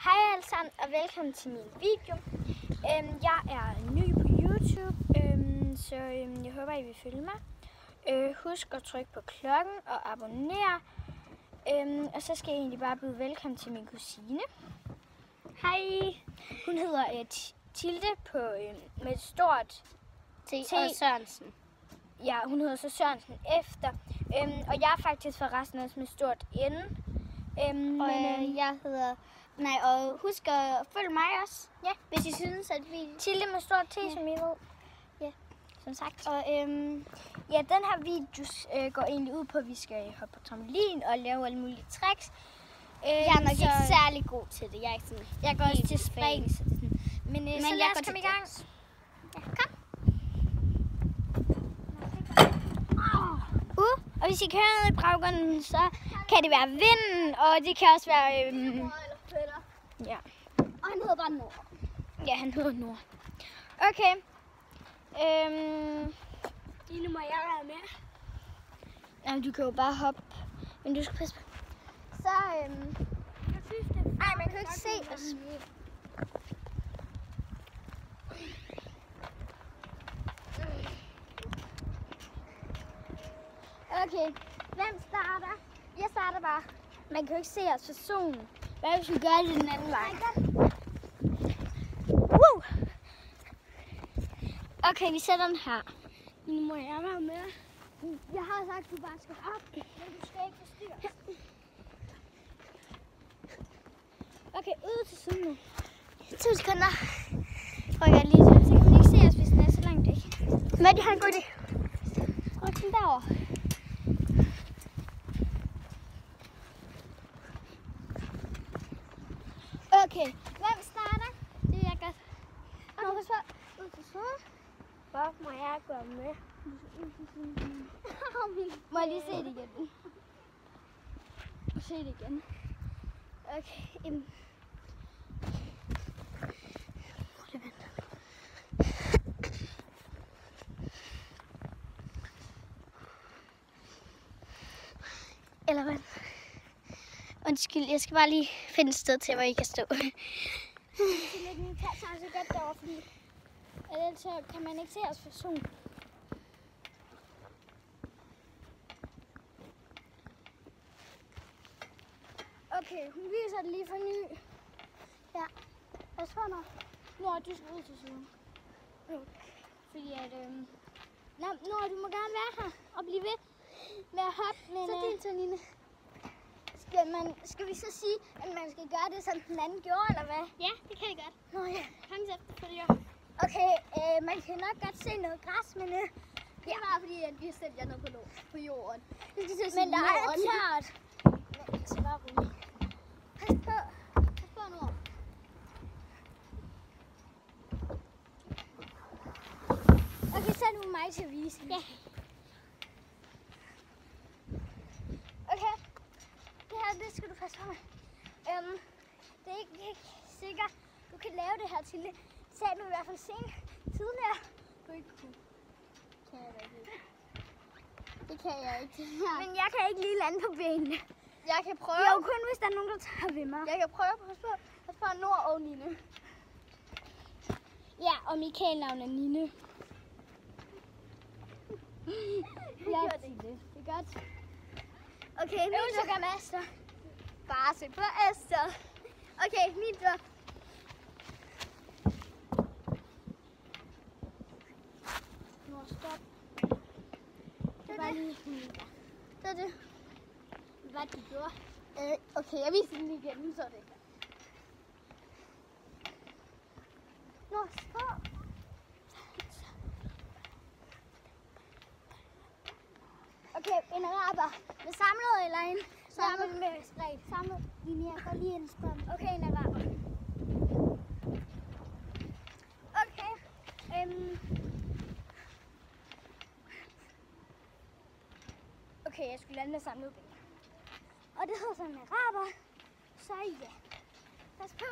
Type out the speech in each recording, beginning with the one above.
Hej alle sammen og velkommen til min video. Jeg er ny på YouTube, så jeg håber I vil følge mig. Husk at trykke på klokken og abonnere. Og så skal jeg egentlig bare byde velkommen til min kusine. Hej! Hun hedder Tilde på, med et stort T. Og Sørensen. Ja, hun hedder så Sørensen efter. Og jeg er faktisk forresten også med stort N. Jeg hedder... Nej, og husk at følge mig også, ja, hvis I synes, at vi... Tilde med stort T, som I ved. Ja, som sagt. Og ja, den her video går egentlig ud på, at vi skal hoppe på trampolin og lave alle mulige tricks. Jeg er nok ikke særlig god til det. Jeg er ikke sådan... Jeg går også til spring. Men så lad os komme i gang. Ja, kom. Og hvis I kan høre noget i baggrunden, så kan det være vinden, og det kan også være... ja. Og han hedder bare Nord. Ja, han hedder Nord. Okay. Line, må jeg være med? Jamen, du kan jo bare hoppe. Men du skal passe på. Så, ej, man kan jo ikke se os. Okay, hvem starter? Jeg starter bare. Man kan jo ikke se os for solen. Hvad hvis vi gør det den anden vej? Woo! Okay, vi sætter den her. Nu må jeg være med. Jeg har sagt, at du bare skal hoppe, men du skal ikke forstyrre. Okay, ud til siden nu. 2 sekunder. Prøv jeg lige så kan man ikke se os, hvis den er så langt væk. Hvad, de har en god idé. Ryk den derover. Okay, hvem starter? Det er jeg godt. Okay. Nå, så ud til siden. Hvor må jeg gå med? Må jeg lige se det igen? Se det igen. Okay. Eller hvad? Undskyld, jeg skal bare lige finde et sted til, hvor I kan stå. Min kat tager så godt derovre, fordi ellers så kan man ikke se os for solen. Okay, hun viser det lige for ny. Ja, jeg tror nok. Nord, du skal ud til siden. Okay. Fordi at, Nord, du må gerne være her og blive ved med at hoppe. Men, Så din tur, Line. Skal vi så sige, at man skal gøre det, som den anden gjorde, eller hvad? Ja, det kan jeg godt. Nå ja. Kongens efterfølger. Okay, man kan nok godt se noget græs, men Det er bare fordi, at vi har sendt jer noget på jorden. men der er tørt. Men så bare rolig. Pas på. Pas på, Nord. Okay, så er det mig til at vise. Ja. Okay, det her, det skal du passe på med. Det er ikke sikkert, du kan lave det her til det. Sagde du i hvert fald tidligere. Du ikke kunne. Kan jeg da ikke. Det kan jeg ikke. Ja. Men jeg kan ikke lige lande på benene. Jeg kan prøve. Jo, kun hvis der er nogen, der tager ved mig. Jeg kan prøve at passe på Nord og Line. Ja, og Michael navn er Nine. Ja, det er godt. Okay, min tur gør master. Bare se på Esther. Okay, min tur. Nord, stop. Det var lige Det er det. Hvad du gjorde? Okay, jeg viser den igen, så er det. Nå, stop. Okay, en araber. Med samlet eller en? Samlet med spredt. Samlet linje. Jeg går lige ind og spørger. Okay, en araber. Okay. Okay, jeg skulle lande med samlet ben. Og det hedder sådan en araber. Så ja. Pas på.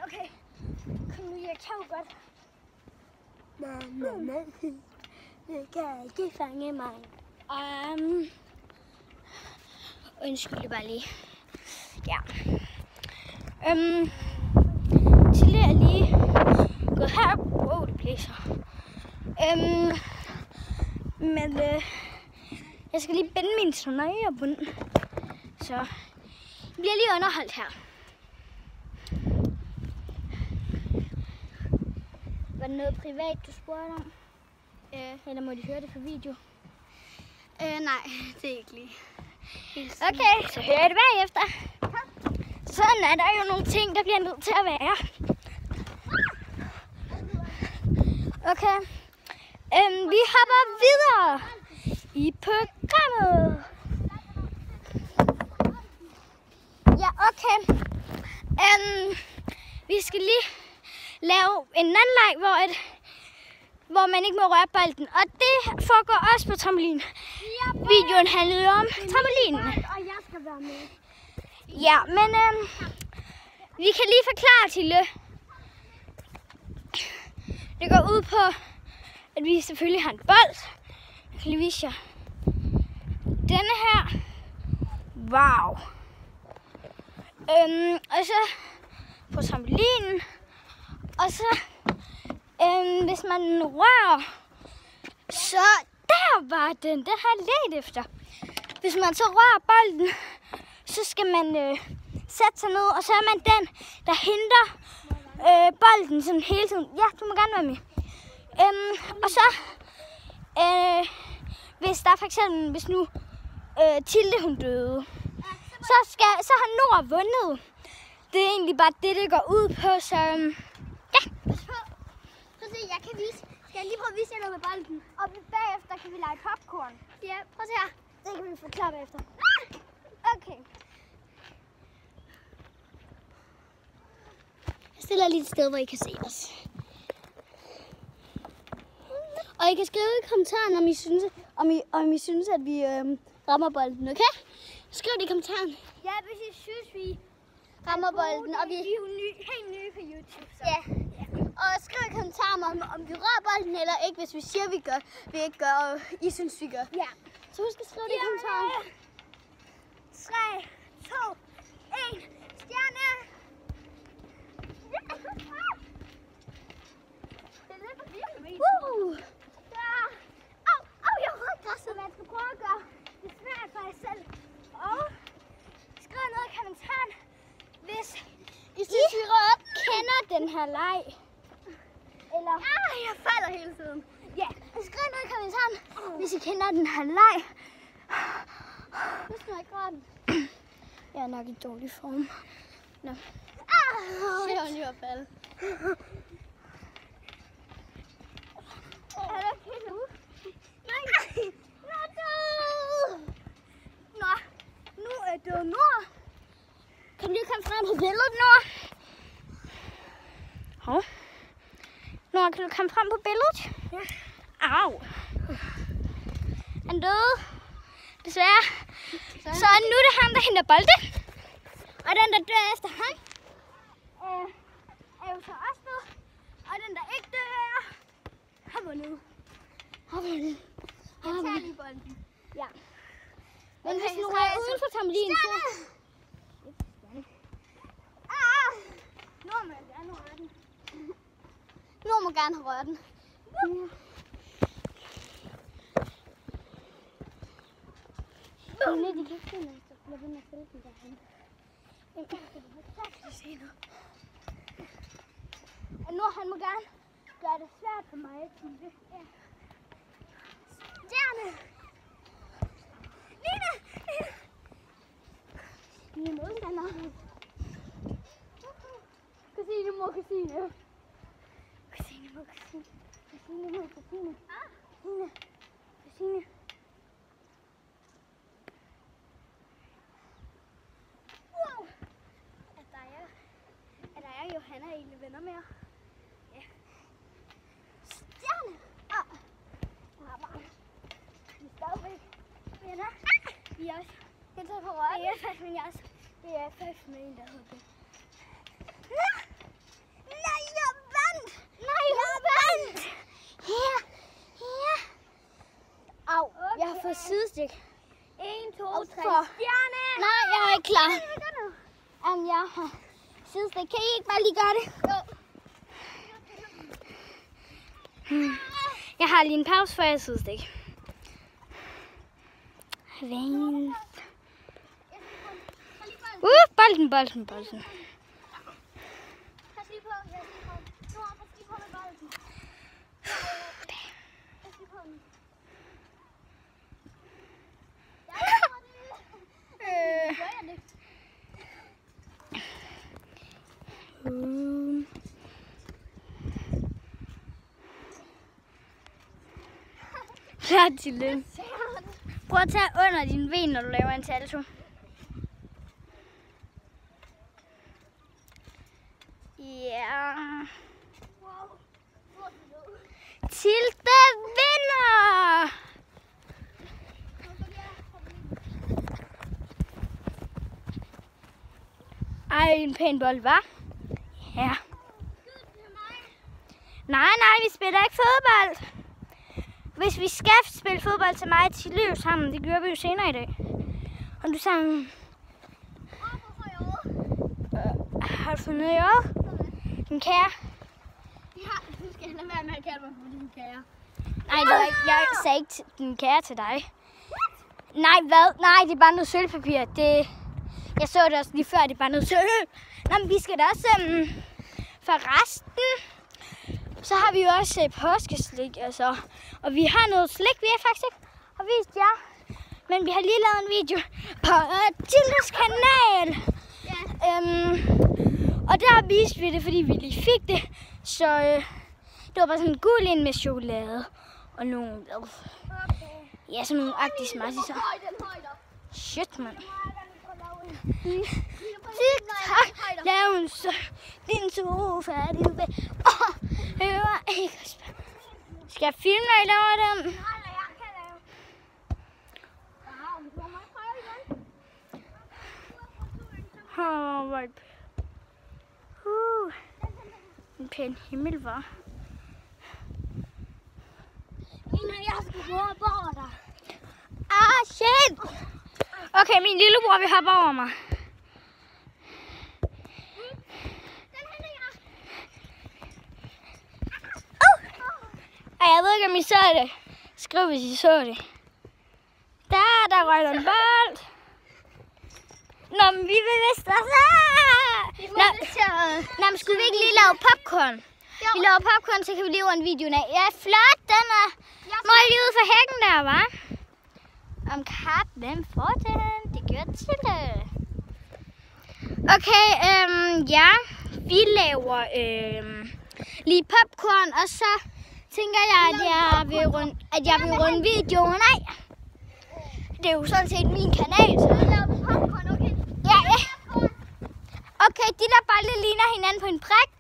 Okay. Kom nu, jeg kan jo godt. Nej. Det kan ikke fange mig. Undskyld bare lige. Ja. Tilde er lige gået her. Wow, det blæser. Men jeg skal lige binde min snørebund. Så jeg bliver lige underholdt her. Var det noget privat, du spurgte om? Eller må de høre det på video? Nej, det er ikke lige. Okay, så hører jeg det bagefter. Sådan er der jo nogle ting, der bliver nødt til at være. Okay. Vi hopper videre i programmet. Ja, okay. Vi skal lige lave en anden leg, hvor man ikke må røre bolden. Og det foregår også på trampolin. Videoen handlede om trampolinen. Og jeg skal være med. Ja, men vi kan lige forklare til det. Det går ud på, at vi selvfølgelig har en bold. Jeg kan lige vise jer. Denne her. Wow. Og så på trampolinen. Og så, hvis man rører, så der var den. Den har jeg let efter. Hvis man så rører bolden, så skal man sætte sig ned, og så er man den, der henter bolden sådan hele tiden. Ja, du må gerne være med. Og så, hvis der for eksempel, hvis nu Tilde hun døde, så har Nora vundet. Det er egentlig bare det går ud på, så ja. Prøv at se, jeg kan vise. Skal jeg lige prøve at vise jer noget med bolden? Og bagefter kan vi lege popcorn. Ja, prøv at se her. Det kan vi forklare bagefter. Okay. Jeg stiller lige et sted, hvor I kan se os. Og I kan skrive i kommentaren, om I synes, at vi rammer bolden, okay? Skriv det i kommentaren. Ja, hvis I synes, vi Rammer bolden, og vi er jo helt nye på YouTube. Så. Ja. Og skriv i kommentaren, om vi rører bolden eller ikke, hvis vi siger, vi ikke gør, og I synes, vi gør. Ja. Så husk at skrive det i kommentaren. 3, 2, 1, stjerne! Det er lidt for virkelig. Jeg rød græsset. Man skal prøve at gøre det svært for jer selv. Og skriv noget i kommentaren, hvis I synes, vi rører op. kender den her leg. Eller... Jeg falder hele tiden. Ja, skriv noget i kommentaren, hvis I kender den her leg. Husk nu ikke røre den. Jeg er nok i dårlig form. Nå. Jeg var lige at falde. Er det helt nu? Nej. Nå, nu er det Nora. Kan du lige komme frem på billedet, Nora? Hov. Nora, kan du komme frem på billedet? Ja. Au. Han døde. Desværre. Så nu er det ham, der henter bolde. Og den, der dør efter ham, er jo så også død. Og den, der ikke dør, har vundet. Jeg tager lige bolden. Ja. Men hvis nu er uden for trampolinen, så... Nora må gerne røre den. Nora må gerne have rørt den. De kan ikke se mig, så jeg vil med den derhen. Nora, han må gerne gøre det svært for mig. Ja. Stjerne! Lina! Lina modstander. Kusine må kusine. Kusine må kusine. Kusine må kusine. Kusine. Wow! Er der Johanna egentlig venner med jer? Ja. Stjerne! Vi er stadigvæk venner. Vi er også. Jeg tager på røret. Det er faktisk min også. Det er faktisk med en, der hedder det. Nej, jeg vandt! Nej, jeg vandt! Ja. Au, jeg har fået sidestik. 1, 2, 3, stjerne! Nej, jeg er ikke klar. Jeg har sidestik. Kan I ikke bare lige gøre det? Jo. Jeg har lige en pause, før jeg sidestik. Vent. Bolden. Pas lige på. Klar til det. Prøv at tage under din ben, når du laver en salto. Ja. Tilde vinder! Ej, en pæn bold, hva'? Ja. Nej, vi spiller ikke fodbold. Hvis vi skal spille fodbold til mig til liv sammen, det gør vi jo senere i dag. Og du sammen... Har du fundet i år? Din kære? Ja, du skal lade være med at kalde mig for din kære. Nej, det var ikke. Jeg sagde ikke din kære til dig. Nej, hvad? Nej, det er bare noget sølvpapir. Jeg så det også lige før, det er bare noget sølv. Nå, men vi skal da også... for resten, så har vi jo også påskeslik, altså. Og vi har noget slik, vi faktisk ikke har vist jer. Men vi har lige lavet en video på Tildes kanal. Ja. Og der viste vi det, fordi vi lige fik det. Så det var bare sådan en gul en med chokolade. Og nogle... Ja, sådan nogle agtige smarties. Shit, mand. TikTok, lav en din sofa, din bed. Hører ikke. Skal jeg filme, når I laver dem? En pæn himmel, var. Jeg skal høre over dig. Ah, shit! Okay, min lillebror vil hoppe over mig. Ej, jeg ved ikke, om I så det. Skriv, hvis I så det. Der røg der en bold. Nå, men vi vil vist også. Nå, men skulle vi ikke lige lave popcorn? Jo. Vi laver popcorn, så kan vi lave en video af. Ja, flot, den er. Må jeg lige ud for hækken der, hva'? Om kap, hvem får den? Det gør Tilde. Okay, ja. Vi laver lige popcorn, og så tænker jeg, at jeg vil runde videoen af. Det er jo sådan set min kanal. Så vi laver popcorn, okay? Ja. Okay, de der bolde ligner hinanden på en prik.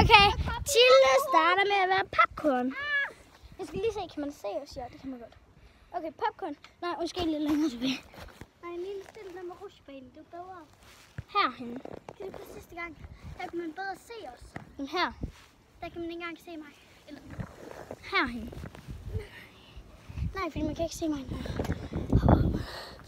Okay, Tilde starter med at være popcorn. Jeg skal lige se, kan man se os? Ja, det kan man godt. Okay, popcorn. Nej, måske lidt længere tilbage. Nej, en lille stille der med rusjebanen, det er bedre. Herhenne. Det er på sidste gang. Der kan man bedre se os. Her. Der kan man ikke engang se mig. Eller... Herhenne. Nej, fordi man kan ikke se mig nu.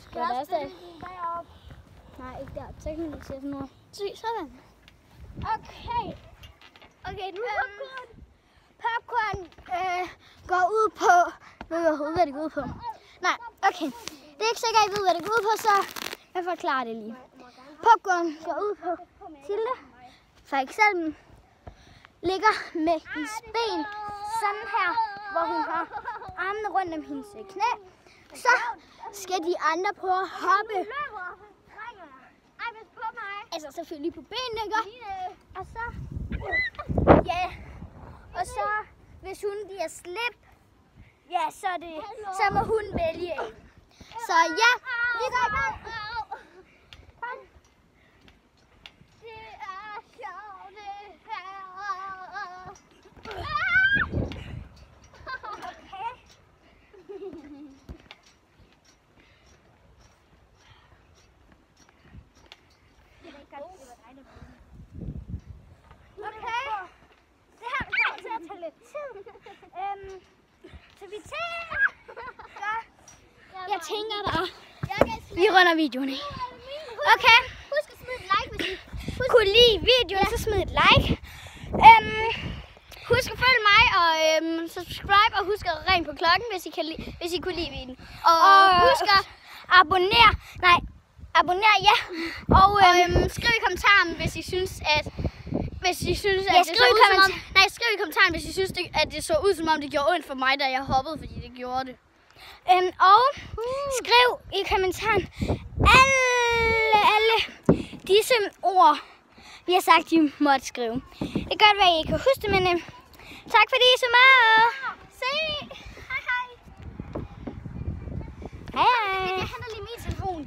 Skal jeg også deroppe? Nej, ikke der. Så kan man ikke se sådan noget. Sådan. Okay. Okay, nu popcorn går ud på... Jeg ved overhovedet, hvad det går ud på. Nej, okay. Det er ikke sikkert, at I ved, hvad det går ud på, så jeg forklarer det lige. Popcorn går ud på Tilde. For eksempel ligger med hendes ben sådan her, hvor hun har armene rundt om hendes knæ. Så skal de andre prøve at hoppe. Altså selvfølgelig på benene, ikke? Og så... Ja. Og så, hvis hun giver slip, ja, så må hun vælge en. Så ja, vi går i gang. Det er sjovt, det her. Okay. Det her kommer til at tage lidt tid. Så vi tager tænker dig. Vi runder videoen af. Okay. Husk at smide et like, hvis I Kunne lide videoen, så smid et like. Husk at følge mig og subscribe, og husk at ringe på klokken, hvis I kunne lide videoen. Og husk at abonnere. Nej, abonner, ja. Og skriv i kommentaren, hvis I synes, at skriv i kommentaren, hvis I synes, at det så ud, som om det gjorde ondt for mig, da jeg hoppede, fordi det gjorde det. Og skriv i kommentaren alle disse ord, vi har sagt, I måtte skrive. Det kan godt være, at I kan huske det, men tak fordi I så med. Se! Hej hej! Hej hej! Jeg henter lige min telefon.